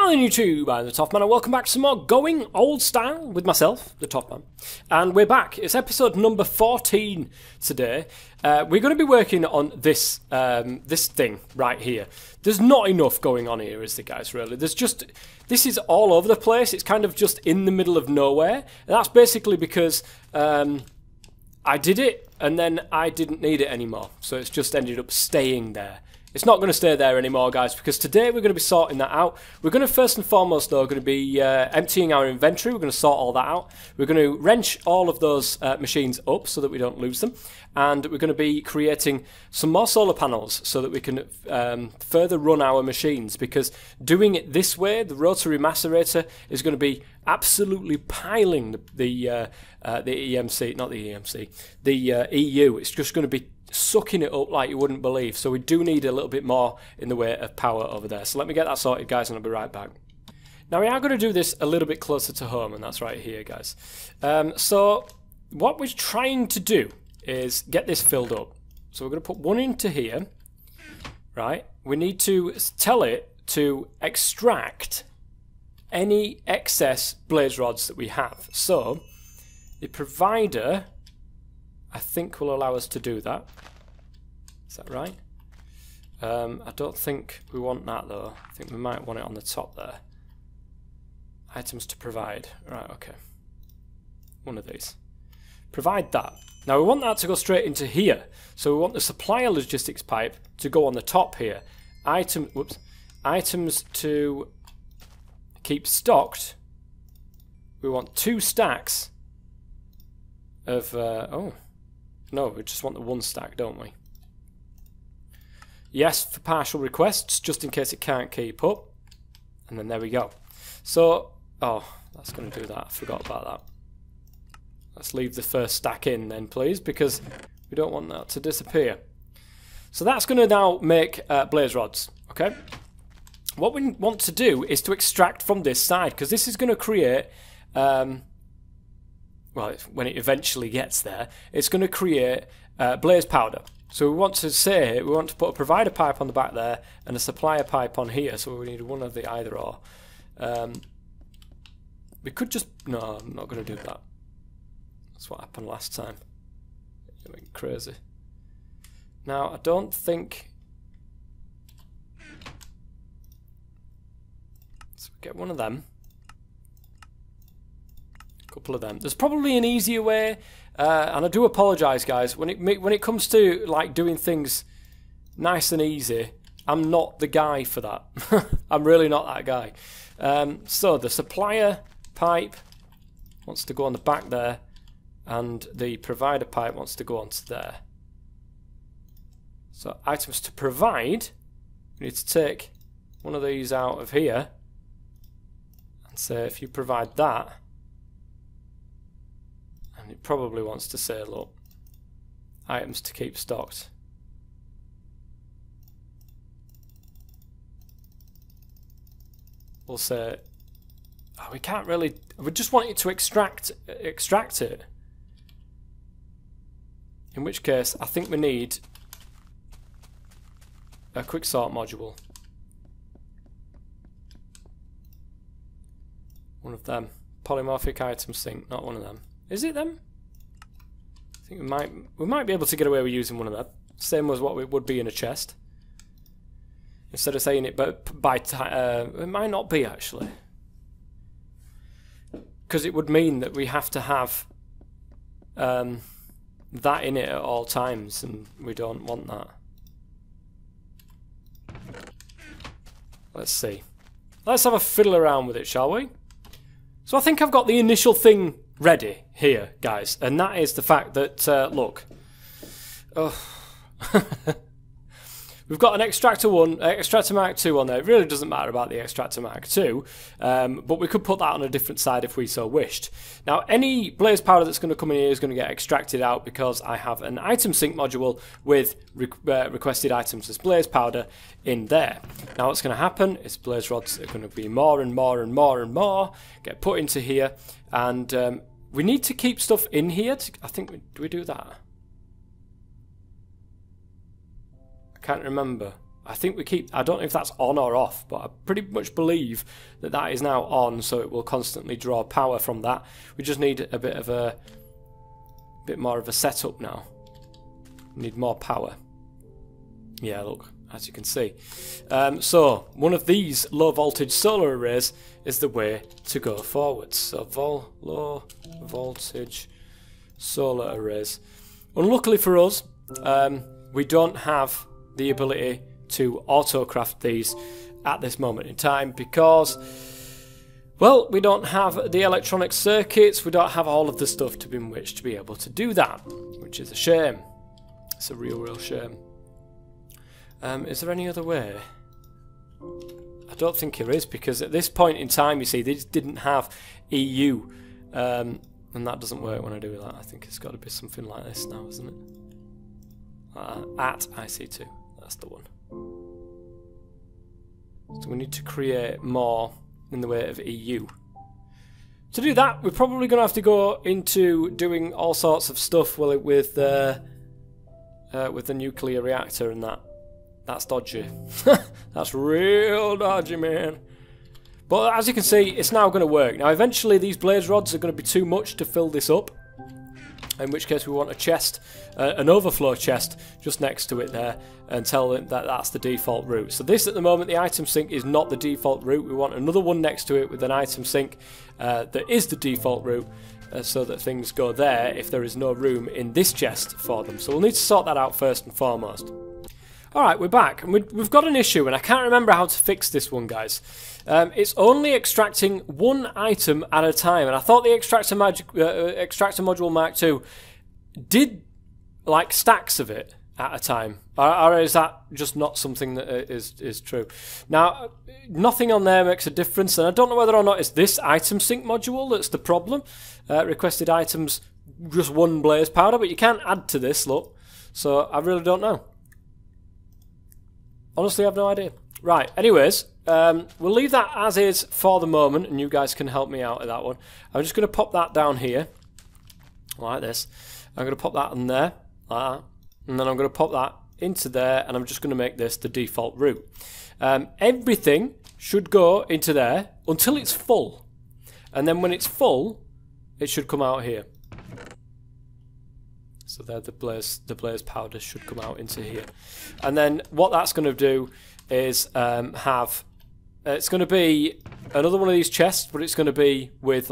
Smiling YouTube, I'm the Top Man, and welcome back to some more Going Old Style with myself, the Top Man. And we're back. It's episode number 14 today. We're going to be working on this this thing right here. There's not enough going on here, is there, guys, really? This is all over the place. It's kind of just in the middle of nowhere. And that's basically because I did it, and then I didn't need it anymore. So it's just ended up staying there. It's not going to stay there anymore, guys, because today we're going to be sorting that out. We're going to first and foremost, though, going to be emptying our inventory. We're going to sort all that out. We're going to wrench all of those machines up so that we don't lose them. And we're going to be creating some more solar panels so that we can further run our machines, because doing it this way, the rotary macerator is going to be absolutely piling the EMC, not the EMC, the EU. It's just going to be sucking it up like you wouldn't believe. So we do need a little bit more in the way of power over there. So let me get that sorted, guys, and I'll be right back. Now we are going to do this a little bit closer to home, and that's right here, guys. So what we're trying to do is get this filled up. So we're going to put one into here, right? We need to tell it to extract any excess blaze rods that we have. So the provider, I think, will allow us to do that. Is that right? I don't think we want that, though. I think we might want it on the top there. Items to provide. Right, okay. One of these. Provide that. Now we want that to go straight into here. So we want the supplier logistics pipe to go on the top here. Items to keep stocked. We want 2 stacks of... oh. No, we just want the 1 stack, don't we? Yes, for partial requests, just in case it can't keep up. And then there we go. So, oh, that's going to do that. I forgot about that. Let's leave the first stack in then, please, because we don't want that to disappear. So that's going to now make blaze rods, okay? What we want to do is to extract from this side, because this is going to create... well, when it eventually gets there, it's going to create blaze powder. So we want to say, we want to put a provider pipe on the back there and a supplier pipe on here, so we need one of the either or. We could just... No, I'm not going to do that. That's what happened last time. It went crazy. Now, I don't think... So we get one of them. Couple of them. There's probably an easier way, and I do apologise, guys. When it comes to like doing things nice and easy, I'm not the guy for that. I'm really not that guy. So the supplier pipe wants to go on the back there, and the provider pipe wants to go onto there. So items to provide, we need to take one of these out of here and say, if you provide that. It probably wants to say, look, items to keep stocked. We'll say, oh, we can't really, we just want it to extract it. In which case, I think we need a quick sort module. One of them. Polymorphic item sync, not one of them. Is it them? I think we might be able to get away with using one of them. Same as what it would be in a chest. Instead of saying it by it might not be, actually. Because it would mean that we have to have that in it at all times, and we don't want that. Let's see. Let's have a fiddle around with it, shall we? So I think I've got the initial thing ready here, guys, and that is the fact that look, we've got an extractor Mark 2 on there. It really doesn't matter about the extractor Mark 2, but we could put that on a different side if we so wished. Now, any blaze powder that's going to come in here is going to get extracted out, because I have an item sync module with requested items as blaze powder in there. Now what's going to happen is blaze rods are going to be more and more and more and more, get put into here, and we need to keep stuff in here. I think, do we do that? I can't remember. I think we keep, I don't know if that's on or off, but I pretty much believe that that is now on, so it will constantly draw power from that. We just need a bit more of a setup now. We need more power. Yeah, look, as you can see. So one of these low voltage solar arrays is the way to go forwards. So low voltage solar arrays. Unluckily for us, we don't have the ability to autocraft these at this moment in time because, well, we don't have the electronic circuits, we don't have all of the stuff to be able to do that, which is a shame. It's a real shame. Is there any other way? I don't think there is, because at this point in time, you see, they just didn't have EU, and that doesn't work when I do that. I think it's got to be something like this now, isn't it? At IC2, that's the one. So we need to create more in the way of EU. To do that, we're probably going to have to go into doing all sorts of stuff with the nuclear reactor and that. That's dodgy. That's real dodgy, man. But as you can see, it's now going to work. Now, eventually, these blaze rods are going to be too much to fill this up. In which case, we want a chest, an overflow chest, just next to it there, and tell them that that's the default route. So this, at the moment, the item sink is not the default route. We want another one next to it with an item sink that is the default route, so that things go there if there is no room in this chest for them. So we'll need to sort that out first and foremost. Alright, we're back, and we've got an issue, and I can't remember how to fix this one, guys. It's only extracting one item at a time, and I thought the extractor module Mark II did, like, stacks of it at a time. Or is that just not something that is true? Now, nothing on there makes a difference, and I don't know whether or not it's this item sync module that's the problem. Requested items, just one blaze powder, but you can't add to this, look. So, I really don't know. Honestly, I have no idea. Right, anyways, we'll leave that as is for the moment, and you guys can help me out with that one. I'm just going to pop that down here, like this. I'm going to pop that in there, like that. And then I'm going to pop that into there, and I'm just going to make this the default route. Everything should go into there until it's full. And then when it's full, it should come out here. So there, the blaze powder should come out into here, and then what that's going to do is it's going to be another one of these chests, but it's going to be with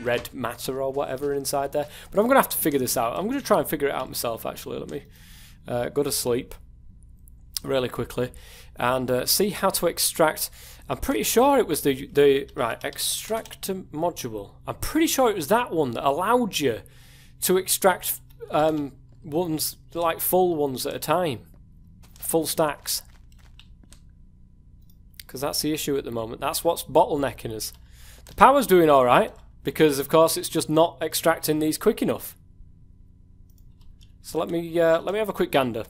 red matter or whatever inside there. But I'm going to have to figure this out. I'm going to try and figure it out myself. Actually, let me go to sleep really quickly and see how to extract. I'm pretty sure it was the right extractor module. I'm pretty sure it was that one that allowed you to extract ones, like full ones at a time. Full stacks. Because that's the issue at the moment. That's what's bottlenecking us. The power's doing alright, because of course it's just not extracting these quick enough. So let me have a quick gander.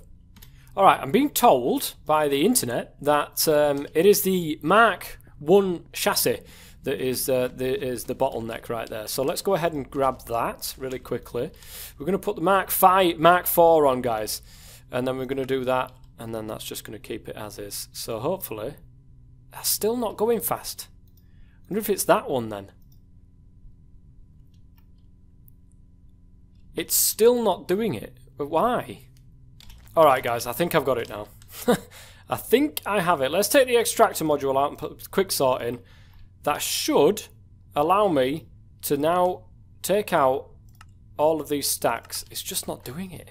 Alright, I'm being told by the internet that it is the Mark I chassis that is the bottleneck right there. So let's go ahead and grab that really quickly. We're going to put the Mark IV on, guys, and then we're going to do that, and then that's just going to keep it as is. So hopefully, that's still not going fast. I wonder if it's that one then. It's still not doing it, but why? All right, guys, I think I've got it now. I think I have it. Let's take the extractor module out and put quick sort in. That should allow me to now take out all of these stacks. It's just not doing it.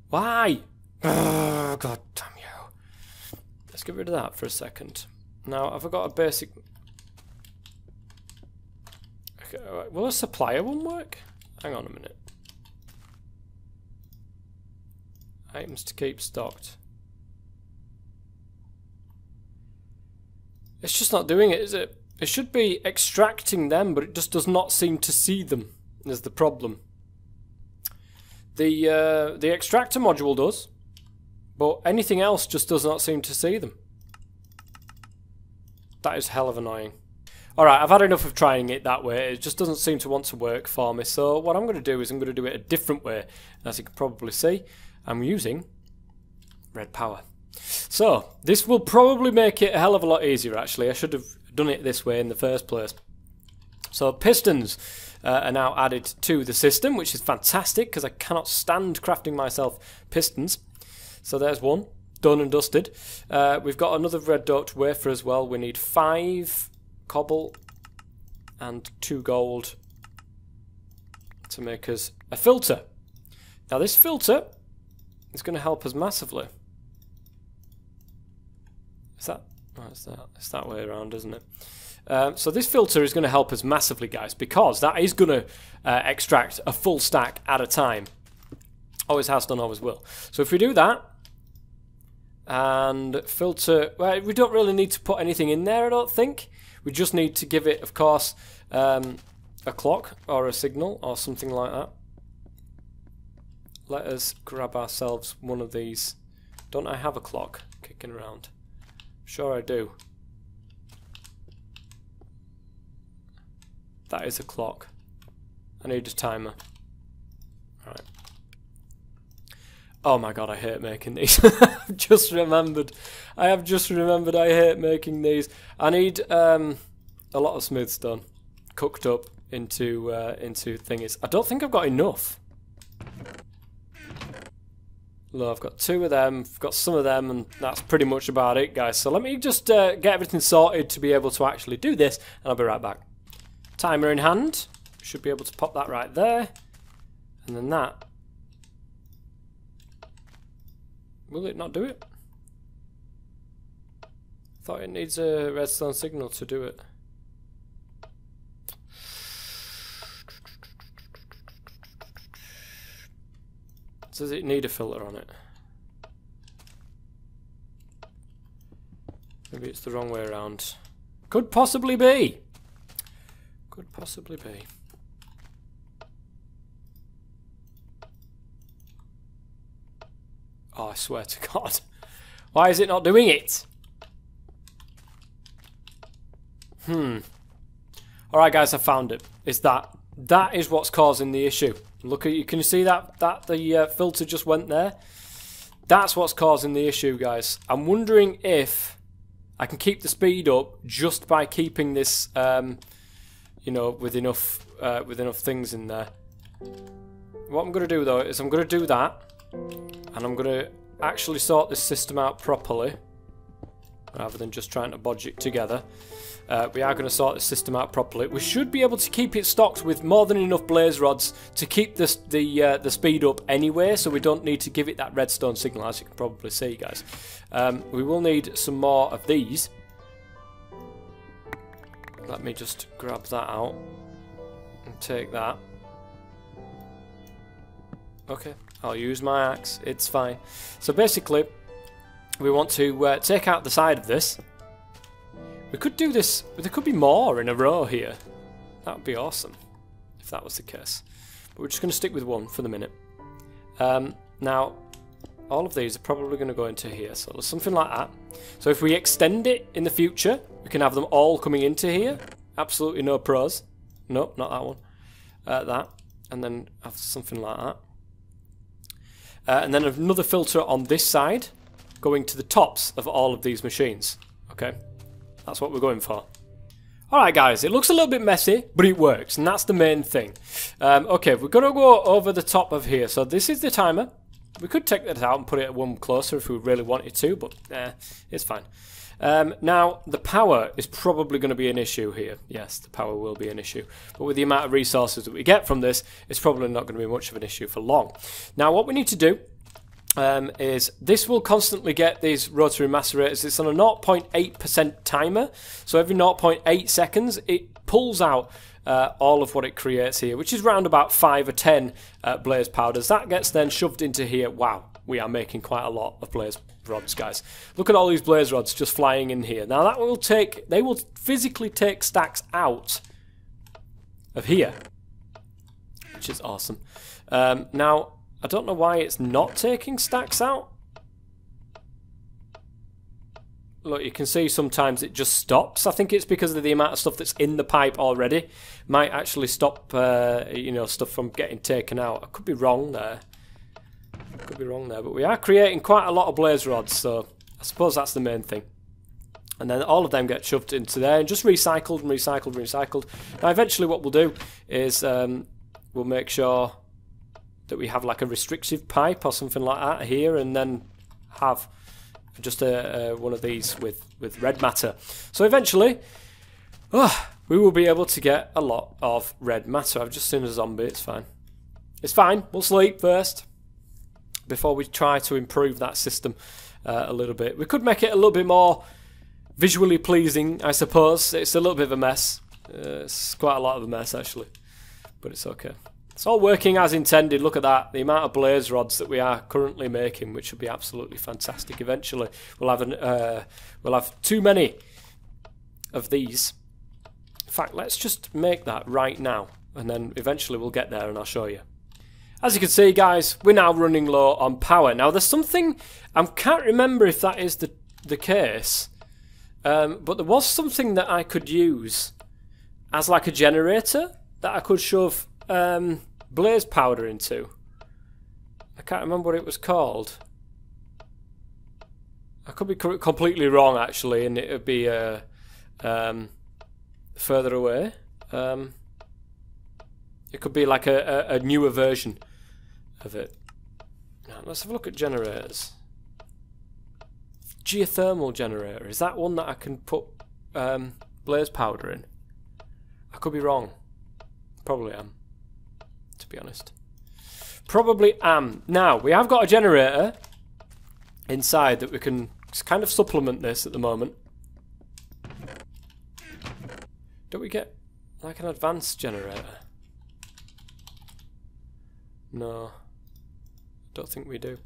Why? Oh, God damn you. Let's get rid of that for a second. Now, have I got a basic... Okay, will a supplier one work? Hang on a minute. Items to keep stocked. It's just not doing it, is it? It should be extracting them, but it just does not seem to see them, is the problem. The extractor module does, but anything else just does not seem to see them. That is hell of annoying. Alright, I've had enough of trying it that way. It just doesn't seem to want to work for me. So what I'm going to do is I'm going to do it a different way. As you can probably see, I'm using red power. So, this will probably make it a hell of a lot easier, actually. I should have done it this way in the first place. So, pistons are now added to the system, which is fantastic, because I cannot stand crafting myself pistons. So, there's one. Done and dusted. We've got another red doped wafer as well. We need 5 cobble and 2 gold to make us a filter. Now, this filter is going to help us massively. Is that? Oh, it's that way around, isn't it? So this filter is going to help us massively, guys, because that is going to extract a full stack at a time. Always has done, always will. So if we do that, and filter, well, we don't really need to put anything in there, I don't think. We just need to give it, of course, a clock or a signal or something like that. Let us grab ourselves one of these. Don't I have a clock kicking around? Sure I do. That is a clock. I need a timer. Right. Oh my god, I hate making these. I've just remembered. I have just remembered I hate making these. I need a lot of smooth stone cooked up into thingies. I don't think I've got enough. Look, I've got 2 of them, I've got some of them, and that's pretty much about it, guys. So let me just get everything sorted to be able to actually do this, and I'll be right back. Timer in hand. Should be able to pop that right there. And then that. Will it not do it? I thought it needs a redstone signal to do it. Does it need a filter on it? Maybe it's the wrong way around. Could possibly be. Could possibly be. Oh, I swear to God. Why is it not doing it? Alright guys, I found it. It's that. That is what's causing the issue. Look at you. Can you see that the filter just went there? That's what's causing the issue, guys. I'm wondering if I can keep the speed up just by keeping this, you know, with enough things in there. What I'm going to do though is I'm going to do that, and I'm going to actually sort this system out properly, rather than just trying to bodge it together. We are going to sort the system out properly. We should be able to keep it stocked with more than enough blaze rods to keep the speed up anyway, so we don't need to give it that redstone signal, as you can probably see, guys. We will need some more of these. Let me just grab that out and take that. Okay, I'll use my axe, it's fine. So basically, we want to take out the side of this. We could do this, there could be more in a row here. That would be awesome, if that was the case. But we're just going to stick with one for the minute. Now, all of these are probably going to go into here, so there's something like that. So if we extend it in the future, we can have them all coming into here. Absolutely no pros. Nope, not that one. That, and then have something like that. And then another filter on this side, going to the tops of all of these machines. Okay, that's what we're going for. Alright guys, it looks a little bit messy, but it works, and that's the main thing. Okay, we're going to go over the top of here. So this is the timer. We could take that out and put it one closer if we really wanted to, but it's fine. Now, the power is probably going to be an issue here. Yes, the power will be an issue. But with the amount of resources that we get from this, it's probably not going to be much of an issue for long. Now, what we need to do is this will constantly get these rotary macerators. It's on a 0.8% timer. So every 0.8 seconds, it pulls out all of what it creates here, which is around about 5 or 10 blaze powders. That gets then shoved into here. Wow, we are making quite a lot of blaze rods, guys. Look at all these blaze rods just flying in here. Now that will take, they will physically take stacks out of here, which is awesome. Now, I don't know why it's not taking stacks out. Look, you can see sometimes it just stops. I think it's because of the amount of stuff that's in the pipe already. Might actually stop, you know, stuff from getting taken out. I could be wrong there. Could be wrong there, but we are creating quite a lot of blaze rods, so I suppose that's the main thing. And then all of them get shoved into there and just recycled and recycled and recycled. Now eventually what we'll do is we'll make sure that we have like a restrictive pipe or something like that here, and then have just one of these with red matter. So eventually we will be able to get a lot of red matter. I've just seen a zombie, it's fine. It's fine, we'll sleep first before we try to improve that system a little bit. We could make it a little bit more visually pleasing, I suppose. It's a little bit of a mess. It's quite a lot of a mess, actually. But it's okay. It's all working as intended. Look at that. The amount of blaze rods that we are currently making, which will be absolutely fantastic. Eventually, we'll have too many of these. In fact, let's just make that right now. And then eventually we'll get there and I'll show you. As you can see, guys, we're now running low on power. Now, there's something... I can't remember if that is the case. But there was something that I could use as like a generator that I could shove blaze powder into. I can't remember what it was called. I could be completely wrong, actually, and it would be further away. It could be like a newer version of it. Now, let's have a look at generators. Geothermal generator. Is that one that I can put blaze powder in? I could be wrong. Probably am, to be honest. Probably am. Now, we have got a generator inside that we can kind of supplement this at the moment. Don't we get like an advanced generator? No. Don't think we do.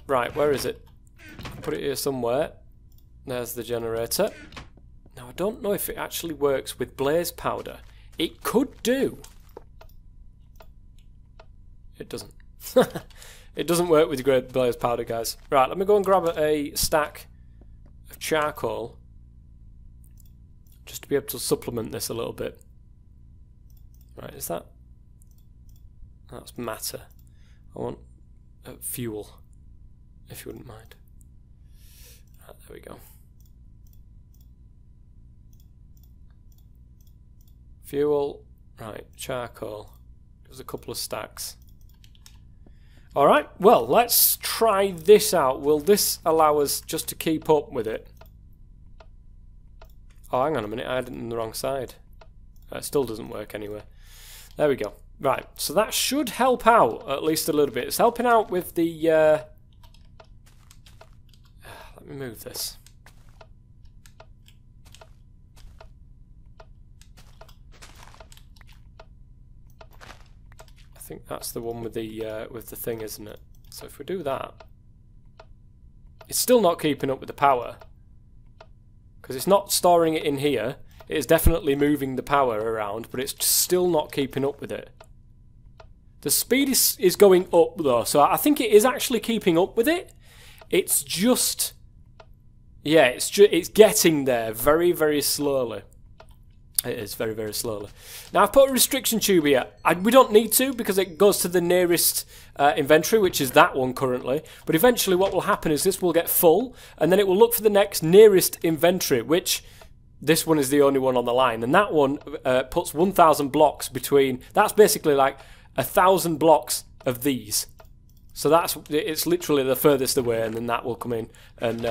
Right, where is it? Put it here somewhere. There's the generator. Now, I don't know if it actually works with blaze powder. It could do. It doesn't. It doesn't work with blaze powder, guys. Right, let me go and grab a stack of charcoal just to be able to supplement this a little bit. Right, is that... That's matter. I want fuel, if you wouldn't mind. Right, there we go. Fuel, right, charcoal. There's a couple of stacks. Alright, well, let's try this out. Will this allow us just to keep up with it? Oh, hang on a minute, I had it on the wrong side. It still doesn't work anyway. There we go. Right, so that should help out at least a little bit. It's helping out with the... Let me move this. I think that's the one with the thing, isn't it? So if we do that, it's still not keeping up with the power because it's not storing it in here. It is definitely moving the power around, but it's still not keeping up with it. The speed is going up though, so I think it is actually keeping up with it. It's just, yeah, it's getting there very, very slowly. It is very, very slowly. Now I've put a restriction tube here. We don't need to because it goes to the nearest inventory, which is that one currently. But eventually what will happen is this will get full, and then it will look for the next nearest inventory, which this one is the only one on the line. And that one puts 1,000 blocks between. That's basically like 1,000 blocks of these. So it's literally the furthest away, and then that will come in and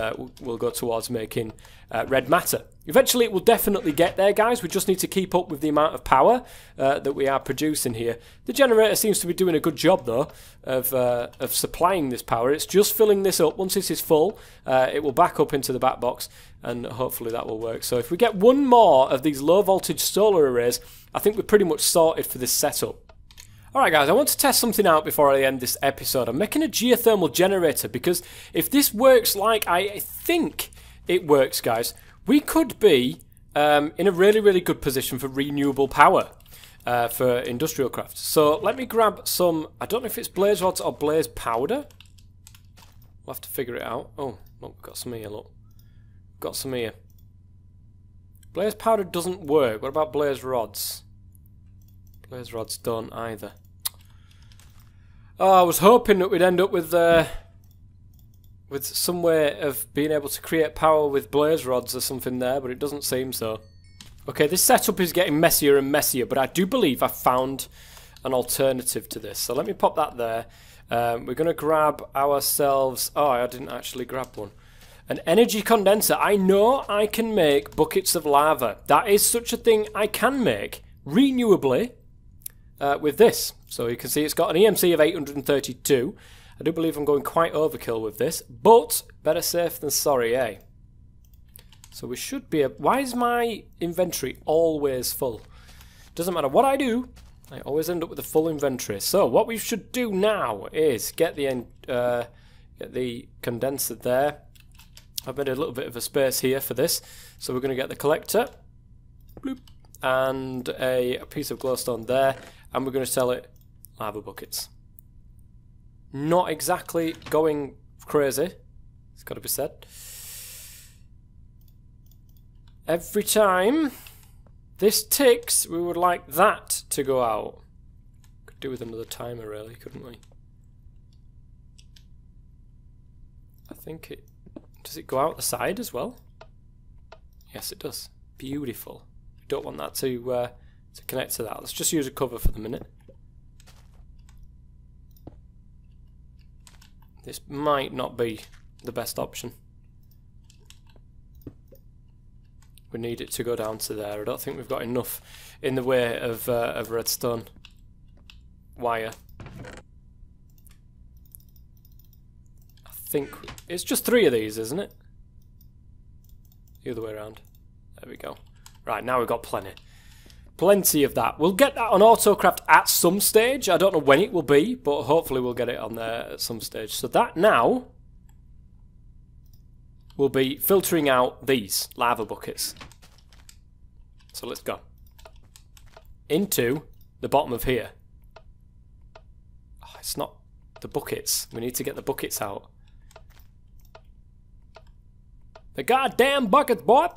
we'll go towards making red matter. Eventually it will definitely get there, guys. We just need to keep up with the amount of power that we are producing here. The generator seems to be doing a good job though of supplying this power. It's just filling this up. Once this is full, it will back up into the back box, and hopefully that will work. So if we get one more of these low voltage solar arrays, I think we're pretty much sorted for this setup. Alright guys, I want to test something out before I end this episode. I'm making a geothermal generator because if this works like I think it works, guys, we could be in a really, really good position for renewable power for industrial crafts. So let me grab some, I don't know if it's blaze rods or blaze powder. We'll have to figure it out. Oh, look, we've got some here, look. We've got some here. Blaze powder doesn't work. What about blaze rods? Blaze rods don't either. Oh, I was hoping that we'd end up with some way of being able to create power with blaze rods or something there, but it doesn't seem so. Okay, this setup is getting messier and messier, but I do believe I found an alternative to this. So let me pop that there. We're going to grab ourselves... Oh, I didn't actually grab one. An energy condenser. I know I can make buckets of lava. That is such a thing I can make renewably with this. So you can see it's got an EMC of 832. I do believe I'm going quite overkill with this, but better safe than sorry, eh? So we should be... Why is my inventory always full? Doesn't matter what I do, I always end up with a full inventory. So what we should do now is get the condenser there. I've made a little bit of a space here for this. So we're going to get the collector. Bloop, and a piece of glowstone there. And we're going to sell it lava buckets. Not exactly going crazy, it's got to be said. Every time this ticks, we would like that to go out. Could do with another timer, really, couldn't we? I think it... Does it go out the side as well? Yes, it does. Beautiful. We don't want that to connect to that. Let's just use a cover for the minute. This might not be the best option. We need it to go down to there. I don't think we've got enough in the way of redstone wire. I think it's just 3 of these, isn't it? The other way around. There we go. Right, now we've got plenty. Plenty of that. We'll get that on AutoCraft at some stage. I don't know when it will be, but hopefully we'll get it on there at some stage. So that now will be filtering out these lava buckets. So let's go into the bottom of here. Oh, it's not the buckets. We need to get the buckets out. The goddamn buckets, boy!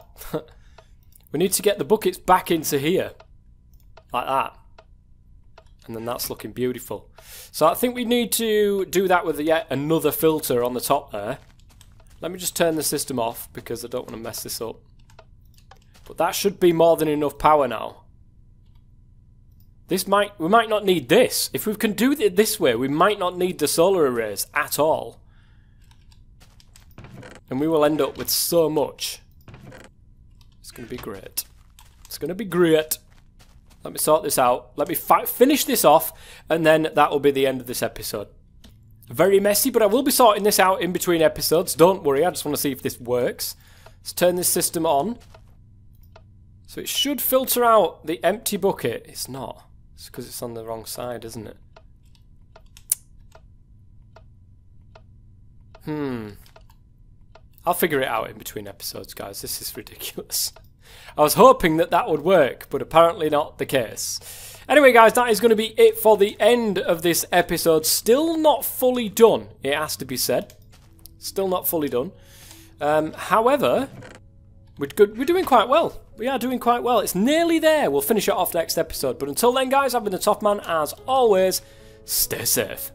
We need to get the buckets back into here. Like that. And then that's looking beautiful. So I think we need to do that with yet another filter on the top there. Let me just turn the system off because I don't want to mess this up. But that should be more than enough power now. We might not need this. If we can do it this way, we might not need the solar arrays at all. And we will end up with so much. It's going to be great. It's going to be great. Let me sort this out. Let me finish this off, and then that will be the end of this episode. Very messy, but I will be sorting this out in between episodes. Don't worry, I just want to see if this works. Let's turn this system on. So it should filter out the empty bucket. It's not. It's because it's on the wrong side, isn't it? I'll figure it out in between episodes, guys. This is ridiculous. I was hoping that that would work, but apparently not the case. Anyway, guys, that is going to be it for the end of this episode. Still not fully done, it has to be said. Still not fully done. However, we're doing quite well. We are doing quite well. It's nearly there. We'll finish it off next episode. But until then, guys, I've been the Top Man. As always, stay safe.